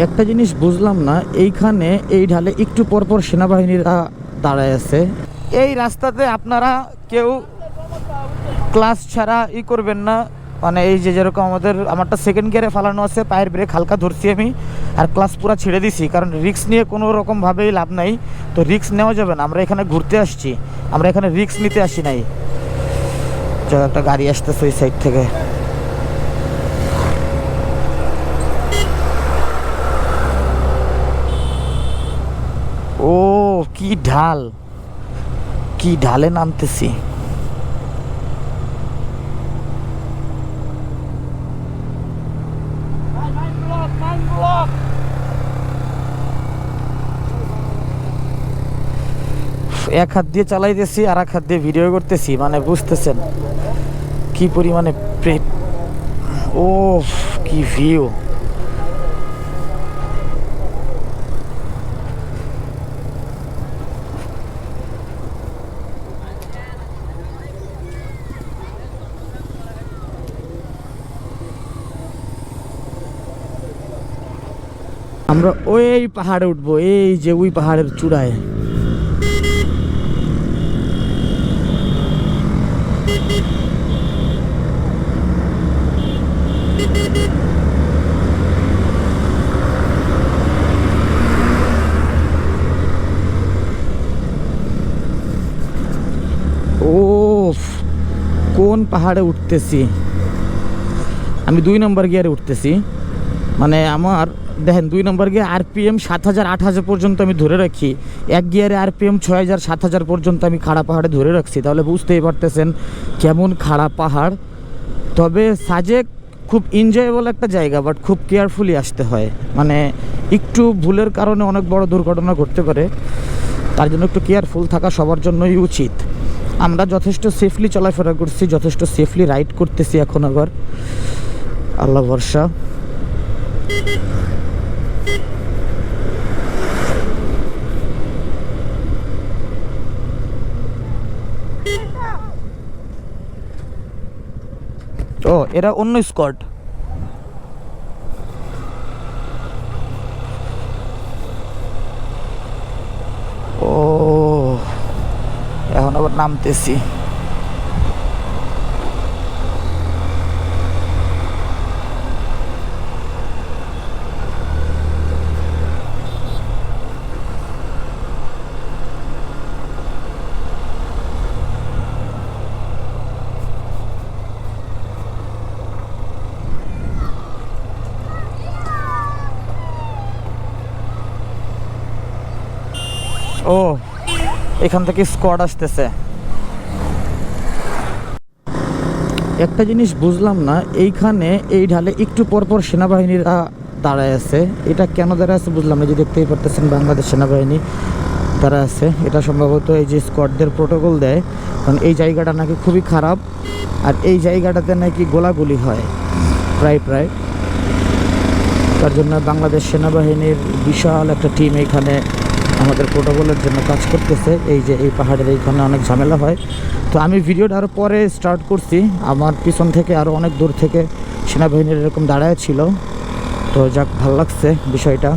একটা জিনিস বুঝলাম না, এইখানে এই ঢালে একটু পরপর সেনাবাহিনীরা দাঁড়ায় আছে। এই রাস্তাতে আপনারা কেউ ক্লাস ছাড়া করবেন না, মানে এই যে যেরকম আমারটা সেকেন্ড গিয়ারে ফালানো আছে, পায়ের ব্রেক হালকা ধরছি আমি, আর ক্লাস পুরো ছেড়ে দিছি, কারণ রিস্ক নিয়ে কোনো রকমভাবেই লাভ নাই। তো রিস্ক নেওয়া যাবে না, আমরা এখানে ঘুরতে আসছি, আমরা এখানে রিস্ক নিতে আসি নাই। একটা গাড়ি আসতেছে ওই সাইড থেকে। ও কি ঢাল, কি ঢালে নামতেছি। এক হাত দিয়ে চালাইতেছি আর এক হাত দিয়ে ভিডিও করতেছি, মানে বুঝতেছেন কি পরিমাণে ও কি ভিউ। আমরা ওই পাহাড়ে উঠবো, এই যে ওই পাহাড়ের চূড়ায়। ও কোন পাহাড়ে উঠতেছি আমি, 2 নম্বর গিয়ারে উঠতেছি। মানে আমার দেখেন 2 নম্বর গিয়ার আরপিএম 7000 8000 পর্যন্ত আমি ধরে রাখি, এক গিয়ারে আরপিএম 6000 7000 পর্যন্ত আমি খাড়া পাহাড়ে ধরে রাখছি। তাহলে বুঝতেই পারতেছেন কেমন খাড়া পাহাড়। তবে সাজেক খুব এনজয়েবল একটা জায়গা, বাট খুব কেয়ারফুলি আসতে হয়, মানে একটু ভুলের কারণে অনেক বড় দুর্ঘটনা ঘটতে পারে, তার জন্য একটু কেয়ারফুল থাকা সবার জন্যই উচিত। আমরা যথেষ্ট সেফলি চলাফেরা করছি, যথেষ্ট সেফলি রাইড করতেছি এখন, আবার আল্লাহ ভরসা। ও এরা অন্য স্কোয়াড। ও এখন আবার নামতেছি। ও এখান থেকে স্কোয়াড আসতেছে। একটা জিনিস বুঝলাম না, এইখানে এই ঢালে একটু পরপর সেনাবাহিনীরা দাঁড়ায় আছে। এটা কেন দাঁড়ায় আছে বুঝলাম না, যে দেখতেই পারতেছেন বাংলাদেশ সেনাবাহিনী দাঁড়ায় আছে। এটা সম্ভবত এই যে স্কোয়াডদের প্রোটোকল দেয়, কারণ এই জায়গাটা নাকি খুবই খারাপ, আর এই জায়গাটাতে নাকি গোলাগুলি হয় প্রায়। তার জন্য বাংলাদেশ সেনাবাহিনীর বিশাল একটা টিম এইখানে আমাদের প্রোটোকলের জন্য কাজ করতেছে। এই যে এই পাহাড়ের এইখানে অনেক ঝামেলা হয়। তো আমি ভিডিওটা আরও পরে স্টার্ট করছি, আমার পিছন থেকে আরও অনেক দূর থেকে সেনাবাহিনীর এরকম দাঁড়ায় ছিল। তো যাক, ভালো লাগছে বিষয়টা।